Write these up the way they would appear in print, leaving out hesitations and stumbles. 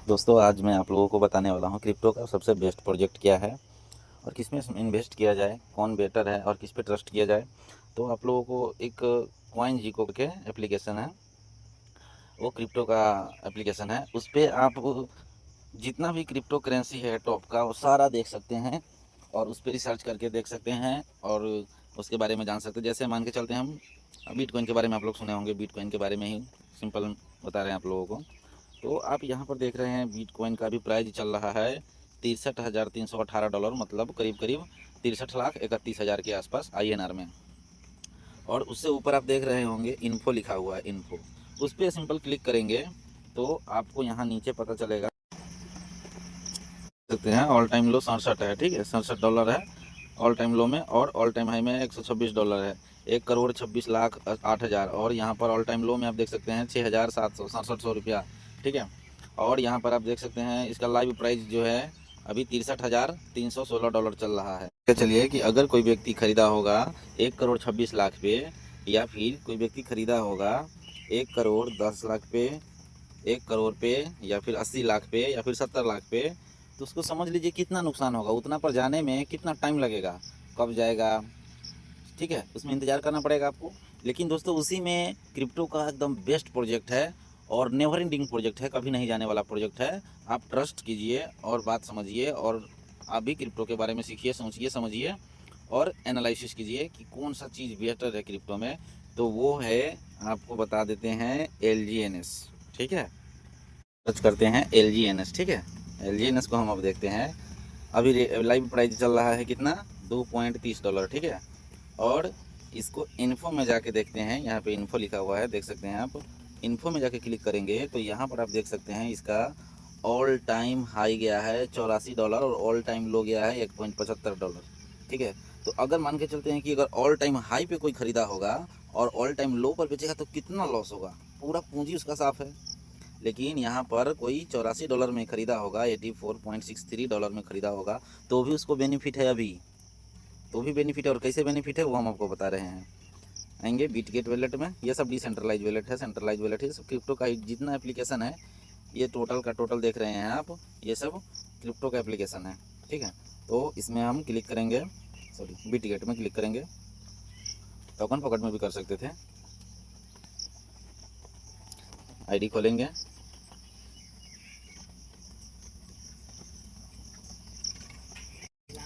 दोस्तों आज मैं आप लोगों को बताने वाला हूँ क्रिप्टो का सबसे बेस्ट प्रोजेक्ट क्या है और किस में इन्वेस्ट किया जाए, कौन बेटर है और किस पे ट्रस्ट किया जाए। तो आप लोगों को एक कॉइन जीको के एप्लीकेशन है, वो क्रिप्टो का एप्लीकेशन है। उस पर आप जितना भी क्रिप्टो करेंसी है टॉप का वो सारा देख सकते हैं और उस पर रिसर्च करके देख सकते हैं और उसके बारे में जान सकते हैं। जैसे मान के चलते हैं हम बिटकॉइन के बारे में आप लोग सुने होंगे, बिटकॉइन के बारे में ही सिंपल बता रहे हैं आप लोगों को। तो आप यहाँ पर देख रहे हैं बिटकॉइन का भी प्राइस चल रहा है $63,318, मतलब करीब करीब 63,31,000 के आसपास INR में। और उससे ऊपर आप देख रहे होंगे इन्फो लिखा हुआ है, इन्फो। उस पर सिंपल क्लिक करेंगे तो आपको यहाँ नीचे पता चलेगा, सकते हैं ऑल टाइम लो 67 है, ठीक है, $67 है ऑल टाइम लो में, और ऑल टाइम हाई में $126 है, 1,26,08,000। और यहाँ पर ऑल टाइम लो में आप देख सकते हैं 6,700 रुपया, ठीक है। और यहाँ पर आप देख सकते हैं इसका लाइव प्राइस जो है अभी $63,316 चल रहा है। चलिए कि अगर कोई व्यक्ति खरीदा होगा 1,26,00,000 पे, या फिर कोई व्यक्ति खरीदा होगा 1,10,00,000 पे, 1 करोड़ पे, या फिर 80 लाख पे, या फिर 70 लाख पे, तो उसको समझ लीजिए कितना नुकसान होगा। उतना पर जाने में कितना टाइम लगेगा, कब जाएगा, ठीक है, उसमें इंतज़ार करना पड़ेगा आपको। लेकिन दोस्तों उसी में क्रिप्टो का एकदम बेस्ट प्रोजेक्ट है और नेवर एंडिंग प्रोजेक्ट है, कभी नहीं जाने वाला प्रोजेक्ट है। आप ट्रस्ट कीजिए और बात समझिए, और आप भी क्रिप्टो के बारे में सीखिए, सोचिए, समझिए और एनालिसिस कीजिए कि कौन सा चीज़ बेहतर है क्रिप्टो में। तो वो है, आपको बता देते हैं, LGNS, ठीक है। सर्च करते हैं LGNS, ठीक है। LGNS को हम अब देखते हैं। अभी लाइव प्राइस चल रहा है कितना, $2.30, ठीक है। और इसको इन्फो में जाके देखते हैं, यहाँ पे इन्फो लिखा हुआ है, देख सकते हैं आप। इन्फो में जाके क्लिक करेंगे तो यहाँ पर आप देख सकते हैं इसका ऑल टाइम हाई गया है $84 और ऑल टाइम लो गया है $1.75, ठीक है। तो अगर मान के चलते हैं कि अगर ऑल टाइम हाई पे कोई ख़रीदा होगा और ऑल टाइम लो पर बेचेगा तो कितना लॉस होगा, पूरा पूंजी उसका साफ है। लेकिन यहाँ पर कोई $84 में ख़रीदा होगा, $84.63 में ख़रीदा होगा, तो भी उसको बेनिफिट है अभी, तो भी बेनिफिट है। और कैसे बेनिफिट है वो हम आपको बता रहे हैं। आएंगे बिटगेट वैलेट में, ये सब डिसेंट्रलाइज वैलेट है, सेंट्रलाइज वैलेट है, सब क्रिप्टो का जितना एप्लीकेशन है, ये टोटल का टोटल देख रहे हैं आप, ये सब क्रिप्टो का एप्लीकेशन है, ठीक है। तो इसमें हम क्लिक करेंगे, सॉरी बिटगेट में क्लिक करेंगे, टोकन पॉकेट में भी कर सकते थे। आईडी खोलेंगे,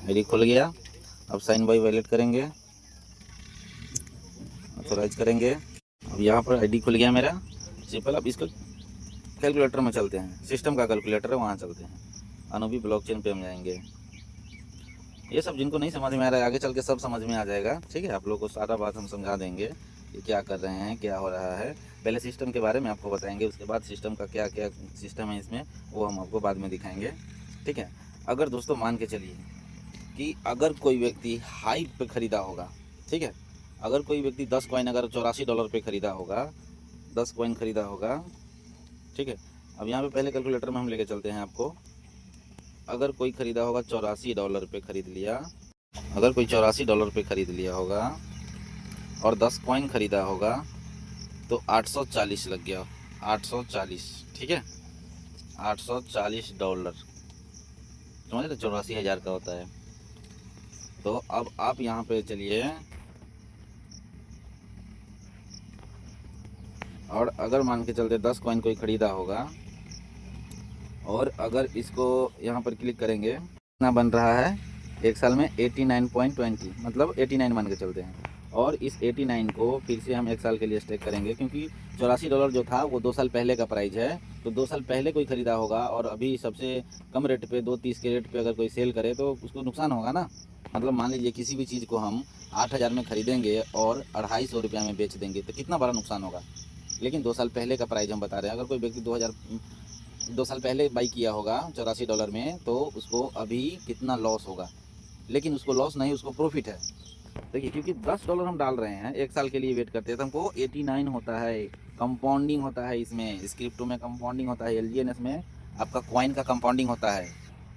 आईडी खुल गया। अब साइन बाय वैलेट करेंगे, ऑथोराइज करेंगे। अब यहाँ पर आईडी खुल गया मेरा, सिंपल। अब इसको कैलकुलेटर में चलते हैं, सिस्टम का कैलकुलेटर है वहाँ चलते हैं, अनुबी ब्लॉकचेन पे हम जाएंगे। ये सब जिनको नहीं समझ में आ रहा है आगे चल के सब समझ में आ जाएगा, ठीक है। आप लोग को सारा बात हम समझा देंगे कि क्या कर रहे हैं, क्या हो रहा है। पहले सिस्टम के बारे में आपको बताएंगे, उसके बाद सिस्टम का क्या क्या सिस्टम है इसमें वो हम आपको बाद में दिखाएंगे, ठीक है। अगर दोस्तों मान के चलिए कि अगर कोई व्यक्ति हाई पे ख़रीदा होगा, ठीक है, अगर कोई व्यक्ति 10 कॉइन अगर $84 पे ख़रीदा होगा, 10 कॉइन ख़रीदा होगा, ठीक है। अब यहाँ पे पहले कैलकुलेटर में हम लेके चलते हैं आपको। अगर कोई ख़रीदा होगा $84 पे ख़रीद लिया, अगर कोई $84 पे ख़रीद लिया होगा और 10 कॉइन ख़रीदा होगा तो 840 लग गया, 840, ठीक है, $840, समझ रहे, 84,000 का होता है। तो अब आप यहाँ पे चलिए, और अगर मान के चलते 10 कॉइन कोई ख़रीदा होगा, और अगर इसको यहाँ पर क्लिक करेंगे, कितना बन रहा है एक साल में 89.20, मतलब 89 मान के चलते हैं। और इस 89 को फिर से हम एक साल के लिए स्टेक करेंगे, क्योंकि $84 जो था वो 2 साल पहले का प्राइस है। तो 2 साल पहले कोई ख़रीदा होगा और अभी सबसे कम रेट पे 2.30 के रेट पे अगर कोई सेल करे तो उसको नुकसान होगा ना। मतलब मान लीजिए किसी भी चीज़ को हम 8,000 में ख़रीदेंगे और 250 रुपया में बेच देंगे तो कितना बड़ा नुकसान होगा। लेकिन 2 साल पहले का प्राइस हम बता रहे हैं। अगर कोई व्यक्ति 2 साल पहले बाई किया होगा $84 में, तो उसको अभी कितना लॉस होगा। लेकिन उसको लॉस नहीं, उसको प्रॉफिट है। देखिए, क्योंकि $10 हम डाल रहे हैं, एक साल के लिए वेट करते हैं तो हमको 89 होता है, कंपाउंडिंग होता है इसमें, क्रिप्टो में कंपाउंडिंग होता है, LGNS में आपका कॉइन का कंपाउंडिंग होता है।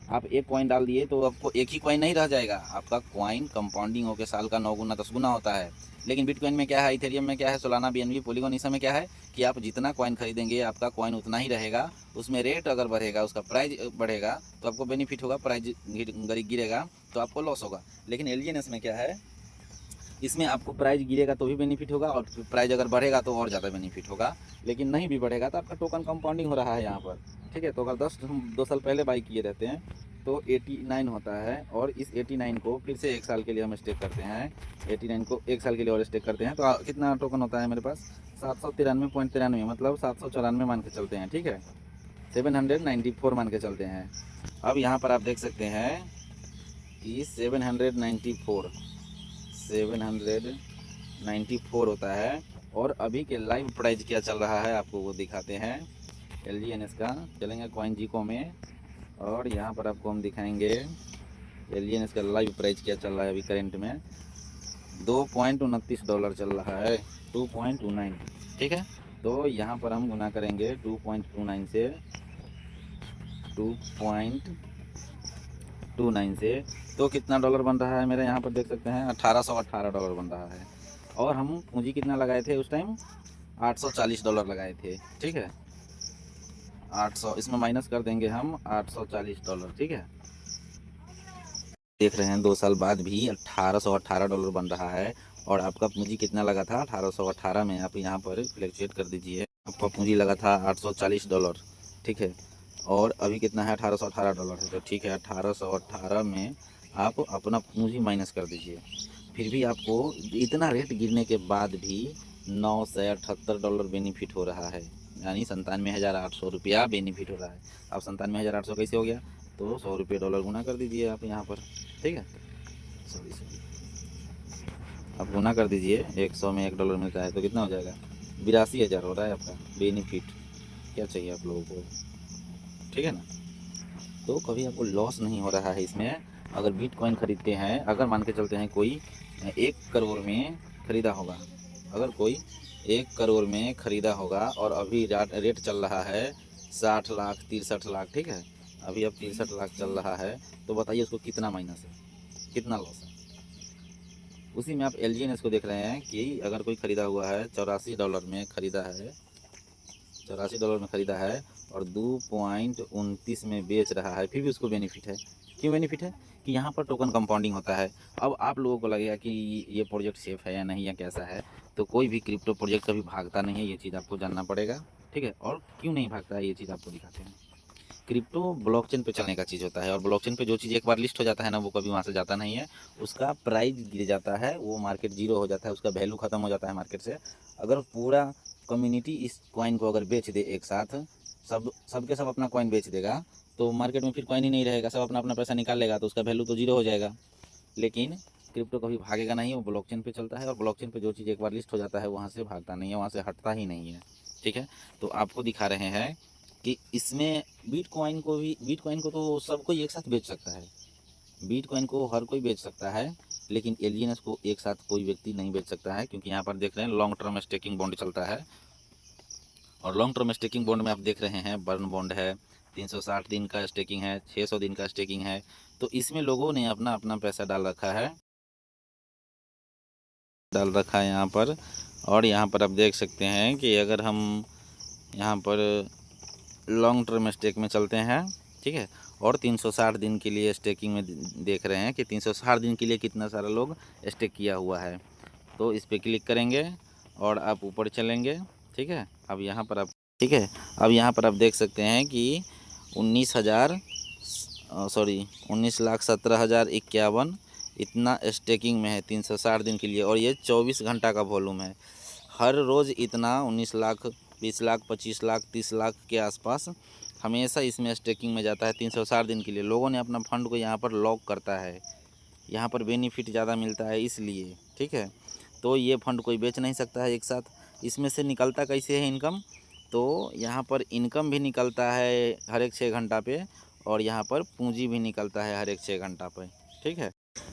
आप एक कॉइन डाल दिए तो आपको एक ही कॉइन नहीं रह जाएगा, आपका कॉइन कंपाउंडिंग होकर साल का 9 गुना 10 गुना होता है। लेकिन बिटकॉइन में क्या है, इथेरियम में क्या है, सोलाना, बीएनबी, पॉलीगॉन, इस समय क्या है कि आप जितना कॉइन खरीदेंगे आपका कॉइन उतना ही रहेगा। उसमें रेट अगर बढ़ेगा, उसका प्राइस बढ़ेगा तो आपको बेनिफिट होगा, प्राइस गिरेगा तो आपको लॉस होगा। लेकिन एलजीएनएस में क्या है, इसमें आपको प्राइस गिरेगा तो भी बेनिफिट होगा और प्राइस अगर बढ़ेगा तो और ज़्यादा बेनिफिट होगा। लेकिन नहीं भी बढ़ेगा तो आपका टोकन कंपाउंडिंग हो रहा है यहाँ पर, ठीक है। तो अगर 2 साल पहले बाई किए रहते हैं तो 89 होता है, और इस 89 को फिर से 1 साल के लिए हम स्टेक करते हैं, 89 को 1 साल के लिए और स्टेक करते हैं तो कितना टोकन होता है मेरे पास, 793.93, मतलब 794 मान के चलते हैं, ठीक है, 794 मान के चलते हैं। अब यहाँ पर आप देख सकते हैं कि 794 होता है। और अभी के लाइव प्राइस क्या चल रहा है आपको वो दिखाते हैं। एलजीएनएस का चलेंगे CoinGecko में, और यहाँ पर आपको हम दिखाएंगे एलजीएनएस का लाइव प्राइस क्या चल रहा है अभी करंट में। $2.29 चल रहा है, 2.29, ठीक है। तो यहाँ पर हम गुना करेंगे 2.29 से, 2.29 से, तो कितना डॉलर बन रहा है मेरे यहाँ पर देख सकते हैं, $1818 बन रहा है। और हम पूंजी कितना लगाए थे उस टाइम, $840 लगाए थे, ठीक है। 800 इसमें माइनस कर देंगे हम, $840, ठीक है। देख रहे हैं 2 साल बाद भी $1818 बन रहा है। और आपका पूंजी कितना लगा था 1818 में, आप यहाँ पर फ्लैक्चुएट कर दीजिए। आपका पूंजी लगा था $840, ठीक है। और अभी कितना है, $1818 है, तो ठीक है 1818 में आप अपना पूंजी माइनस कर दीजिए। फिर भी आपको इतना रेट गिरने के बाद भी $978 बेनिफिट हो रहा है, यानी 97,800 रुपया बेनिफिट हो रहा है। अब 97,800 कैसे हो गया, तो 100 रुपये डॉलर गुना कर दीजिए आप यहाँ पर, ठीक है। सॉरी आप गुना कर दीजिए, 100 में $1 मिलता है तो कितना हो जाएगा, 82,000 हो रहा है आपका बेनिफिट। क्या चाहिए आप लोगों को, ठीक है ना। तो कभी आपको लॉस नहीं हो रहा है इसमें। अगर बिटकॉइन खरीदते हैं, अगर मान के चलते हैं कोई 1 करोड़ में ख़रीदा होगा, अगर कोई 1 करोड़ में ख़रीदा होगा और अभी रेट चल रहा है 60 लाख 63 लाख, ठीक है, अभी अब 63 लाख चल रहा है, तो बताइए उसको कितना माइनस है, कितना लॉस है। उसी में आप एलजीएनएस को देख रहे हैं कि अगर कोई ख़रीदा हुआ है $84 में ख़रीदा है, $84 में ख़रीदा है और 2.29 में बेच रहा है, फिर भी उसको बेनिफिट है। क्यों बेनिफिट है कि यहाँ पर टोकन कंपाउंडिंग होता है। अब आप लोगों को लगेगा कि ये प्रोजेक्ट सेफ़ है या नहीं या कैसा है, तो कोई भी क्रिप्टो प्रोजेक्ट कभी भागता नहीं है, ये चीज़ आपको जानना पड़ेगा, ठीक है। और क्यों नहीं भागता है ये चीज़ आपको दिखाते हैं। क्रिप्टो ब्लॉकचेन पे चलने का चीज़ होता है, और ब्लॉकचेन पे जो चीज़ एक बार लिस्ट हो जाता है ना, वो कभी वहाँ से जाता नहीं है। उसका प्राइस गिर जाता है, वो मार्केट जीरो हो जाता है, उसका वैल्यू ख़त्म हो जाता है मार्केट से। अगर पूरा कम्युनिटी इस कॉइन को अगर बेच दे एक साथ, सब के सब अपना कॉइन बेच देगा, तो मार्केट में फिर कॉइन ही नहीं रहेगा, सब अपना अपना पैसा निकाल लेगा, तो उसका वैल्यू तो जीरो हो जाएगा। लेकिन क्रिप्टो कभी भागेगा नहीं, वो ब्लॉकचेन पे चलता है, और ब्लॉकचेन पे जो चीज़ एक बार लिस्ट हो जाता है वहाँ से भागता नहीं है, वहाँ से हटता ही नहीं है, ठीक है। तो आपको दिखा रहे हैं कि इसमें बिटकॉइन को तो सब कोई एक साथ बेच सकता है, बिटकॉइन को हर कोई बेच सकता है, लेकिन एलजीएनएस को एक साथ कोई व्यक्ति नहीं बेच सकता है, क्योंकि यहाँ पर देख रहे हैं लॉन्ग टर्म स्टेकिंग बॉन्ड चलता है। और लॉन्ग टर्म स्टेकिंग बॉन्ड में आप देख रहे हैं बर्न बॉन्ड है, 360 दिन का स्टेकिंग है, 600 दिन का स्टेकिंग है। तो इसमें लोगों ने अपना अपना पैसा डाल रखा है यहाँ पर। और यहाँ पर आप देख सकते हैं कि अगर हम यहाँ पर लॉन्ग टर्म स्टेक में चलते हैं, ठीक है, और 360 दिन के लिए स्टेकिंग में देख रहे हैं कि 360 दिन के लिए कितना सारा लोग स्टेक किया हुआ है। तो इस पर क्लिक करेंगे और आप ऊपर चलेंगे, ठीक है। अब यहाँ पर आप, ठीक है, अब यहाँ पर आप देख सकते हैं कि 19,17,051 इतना स्टेकिंग में है 360 दिन के लिए, और ये 24 घंटा का वॉल्यूम है। हर रोज़ इतना 19 लाख 20 लाख 25 लाख 30 लाख के आसपास हमेशा इसमें स्टेकिंग में जाता है 360 दिन के लिए। लोगों ने अपना फंड को यहाँ पर लॉक करता है, यहाँ पर बेनिफिट ज़्यादा मिलता है इसलिए, ठीक है। तो ये फंड कोई बेच नहीं सकता है एक साथ। इसमें से निकलता कैसे है इनकम, तो यहाँ पर इनकम भी निकलता है हर एक 6 घंटा पे, और यहाँ पर पूंजी भी निकलता है हर एक 6 घंटा पे, ठीक है।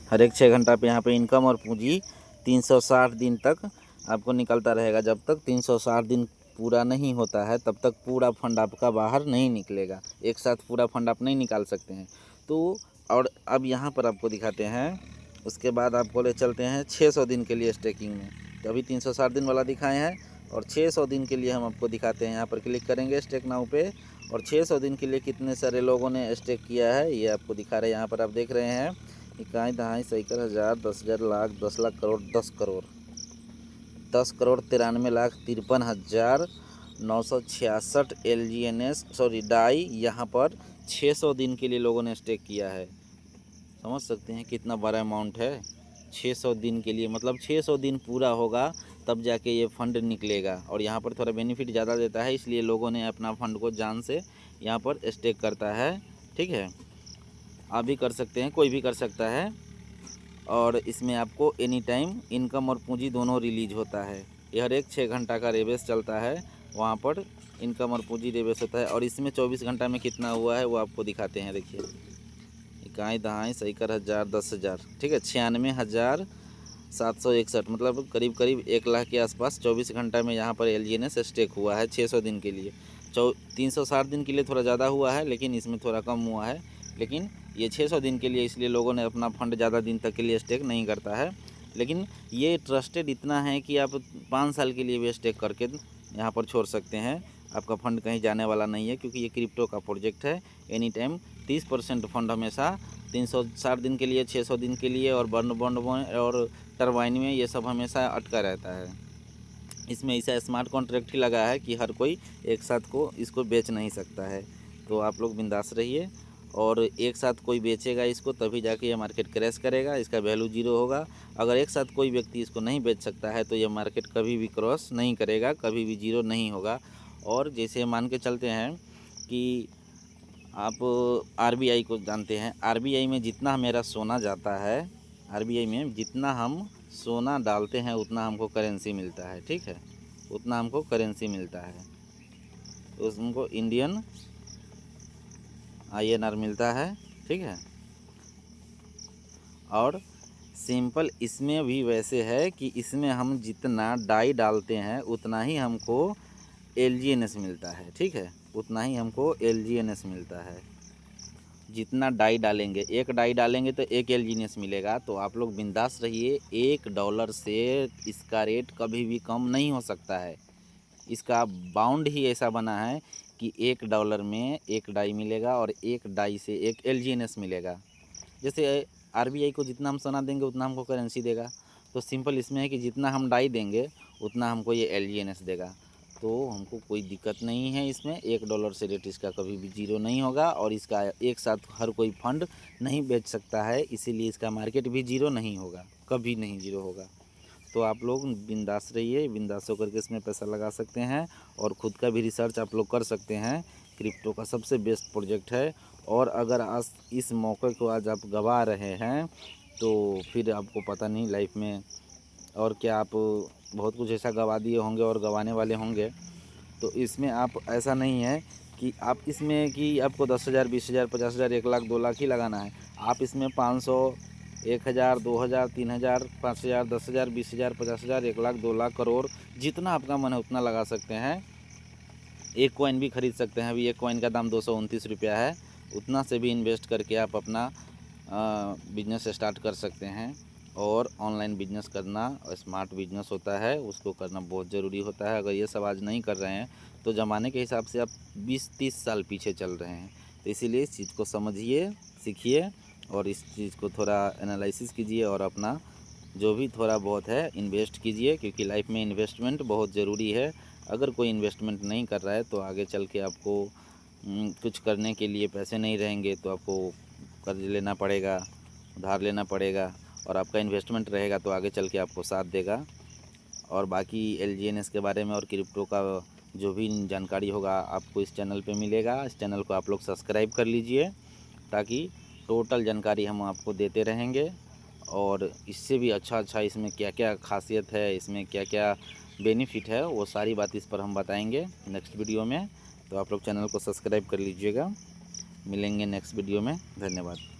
हर एक 6 घंटा पे यहाँ पे इनकम और पूंजी 360 दिन तक आपको निकलता रहेगा। जब तक 360 दिन पूरा नहीं होता है तब तक पूरा फंड आपका बाहर नहीं निकलेगा, एक साथ पूरा फंड आप नहीं निकाल सकते हैं। तो और अब यहाँ पर आपको दिखाते हैं, उसके बाद आपको ले चलते हैं 600 दिन के लिए स्टेकिंग में। तो अभी 360 दिन वाला दिखाए हैं और 600 दिन के लिए हम आपको दिखाते हैं। यहाँ पर क्लिक करेंगे स्टेक नाउ पे और 600 दिन के लिए कितने सारे लोगों ने स्टेक किया है ये आपको दिखा रहे हैं। यहाँ पर आप देख रहे हैं इकाई, दहाई, सैकड़, हज़ार, 10,000, लाख, 10 लाख, करोड़, 10 करोड़, 10,93,53,966 LGNS सॉरी डाई यहाँ पर 600 दिन के लिए लोगों ने स्टेक किया है। समझ सकते हैं कितना बड़ा अमाउंट है। 600 दिन के लिए मतलब 600 दिन पूरा होगा तब जाके ये फ़ंड निकलेगा। और यहाँ पर थोड़ा बेनिफिट ज़्यादा देता है, इसलिए लोगों ने अपना फ़ंड को जान से यहाँ पर स्टेक करता है। ठीक है, आप भी कर सकते हैं, कोई भी कर सकता है। और इसमें आपको एनी टाइम इनकम और पूंजी दोनों रिलीज होता है। ये हर एक 6 घंटा का रेबेस चलता है, वहाँ पर इनकम और पूंजी रेबेस होता है। और इसमें 24 घंटा में कितना हुआ है वो आपको दिखाते हैं। देखिए इकाई, दहाई, सैकड़, हज़ार, 10,000, ठीक है, 96,761 मतलब करीब करीब 1 लाख के आसपास 24 घंटा में यहाँ पर LGNS स्टेक हुआ है 600 दिन के लिए। 360 दिन के लिए थोड़ा ज़्यादा हुआ है, लेकिन इसमें थोड़ा कम हुआ है। लेकिन ये 600 दिन के लिए, इसलिए लोगों ने अपना फ़ंड ज़्यादा दिन तक के लिए स्टेक नहीं करता है। लेकिन ये ट्रस्टेड इतना है कि आप 5 साल के लिए भी स्टेक करके यहाँ पर छोड़ सकते हैं। आपका फ़ंड कहीं जाने वाला नहीं है, क्योंकि ये क्रिप्टो का प्रोजेक्ट है। एनी टाइम 30% फ़ंड हमेशा 360 दिन के लिए, 600 दिन के लिए और बॉन्ड में और टरबाइन में ये सब हमेशा अटका रहता है। इसमें ऐसा स्मार्ट कॉन्ट्रैक्ट ही लगा है कि हर कोई एक साथ को इसको बेच नहीं सकता है। तो आप लोग बिंदास रहिए, और एक साथ कोई बेचेगा इसको तभी जाके ये मार्केट क्रैश करेगा, इसका वैल्यू जीरो होगा। अगर एक साथ कोई व्यक्ति इसको नहीं बेच सकता है तो ये मार्केट कभी भी क्रॉस नहीं करेगा, कभी भी जीरो नहीं होगा। और जैसे मान के चलते हैं कि आप RBI को जानते हैं, RBI में जितना मेरा सोना जाता है, RBI में जितना हम सोना डालते हैं उतना हमको करेंसी मिलता है। ठीक है, उतना हमको करेंसी मिलता है, तो हमको इंडियन INR मिलता है। ठीक है, और सिंपल इसमें भी वैसे है कि इसमें हम जितना डाई डालते हैं उतना ही हमको LGNS मिलता है। ठीक है, उतना ही हमको LGNS मिलता है। जितना डाई डालेंगे, एक डाई डालेंगे तो एक LGNS मिलेगा। तो आप लोग बिंदास रहिए, $1 से इसका रेट कभी भी कम नहीं हो सकता है। इसका बाउंड ही ऐसा बना है कि $1 में एक डाई मिलेगा और एक डाई से एक LGNS मिलेगा। जैसे RBI को जितना हम सोना देंगे उतना हमको करेंसी देगा, तो सिंपल इसमें है कि जितना हम डाई देंगे उतना हमको ये LGNS देगा। तो हमको कोई दिक्कत नहीं है इसमें। $1 से रेट इसका कभी भी जीरो नहीं होगा, और इसका एक साथ हर कोई फंड नहीं बेच सकता है, इसीलिए इसका मार्केट भी जीरो नहीं होगा, कभी नहीं जीरो होगा। तो आप लोग बिंदास रहिए, बिंदास होकर के इसमें पैसा लगा सकते हैं, और ख़ुद का भी रिसर्च आप लोग कर सकते हैं। क्रिप्टो का सबसे बेस्ट प्रोजेक्ट है। और अगर आज इस मौके को आज आप गवा रहे हैं तो फिर आपको पता नहीं लाइफ में और क्या, आप बहुत कुछ ऐसा गवा दिए होंगे और गंवाने वाले होंगे। तो इसमें आप ऐसा नहीं है कि आप इसमें कि आपको 10,000, 20,000, 50,000, 1 लाख, 2 लाख ही लगाना है। आप इसमें 500, 1,000, 2,000, 3,000, 5,000, 10,000, 20,000, 50,000, 1 लाख, 2 लाख, करोड़, जितना आपका मन है उतना लगा सकते हैं। एक कॉइन भी खरीद सकते हैं। अभी एक कॉइन का दाम 229 रुपया है। उतना से भी इन्वेस्ट करके आप अपना बिजनेस स्टार्ट कर सकते हैं। और ऑनलाइन बिजनेस करना स्मार्ट बिजनेस होता है, उसको करना बहुत ज़रूरी होता है। अगर ये सब आज नहीं कर रहे हैं तो ज़माने के हिसाब से आप 20-30 साल पीछे चल रहे हैं। तो इसीलिए इस चीज़ को समझिए, सीखिए, और इस चीज़ को थोड़ा एनालिसिस कीजिए, और अपना जो भी थोड़ा बहुत है इन्वेस्ट कीजिए, क्योंकि लाइफ में इन्वेस्टमेंट बहुत ज़रूरी है। अगर कोई इन्वेस्टमेंट नहीं कर रहा है तो आगे चल के आपको कुछ करने के लिए पैसे नहीं रहेंगे, तो आपको कर्ज लेना पड़ेगा, उधार लेना पड़ेगा। और आपका इन्वेस्टमेंट रहेगा तो आगे चल के आपको साथ देगा। और बाकी LGNS के बारे में और क्रिप्टो का जो भी जानकारी होगा आपको इस चैनल पे मिलेगा। इस चैनल को आप लोग सब्सक्राइब कर लीजिए, ताकि टोटल जानकारी हम आपको देते रहेंगे। और इससे भी अच्छा इसमें क्या क्या खासियत है, इसमें क्या क्या बेनिफिट है, वो सारी बात इस पर हम बताएंगे नेक्स्ट वीडियो में। तो आप लोग चैनल को सब्सक्राइब कर लीजिएगा। मिलेंगे नेक्स्ट वीडियो में। धन्यवाद।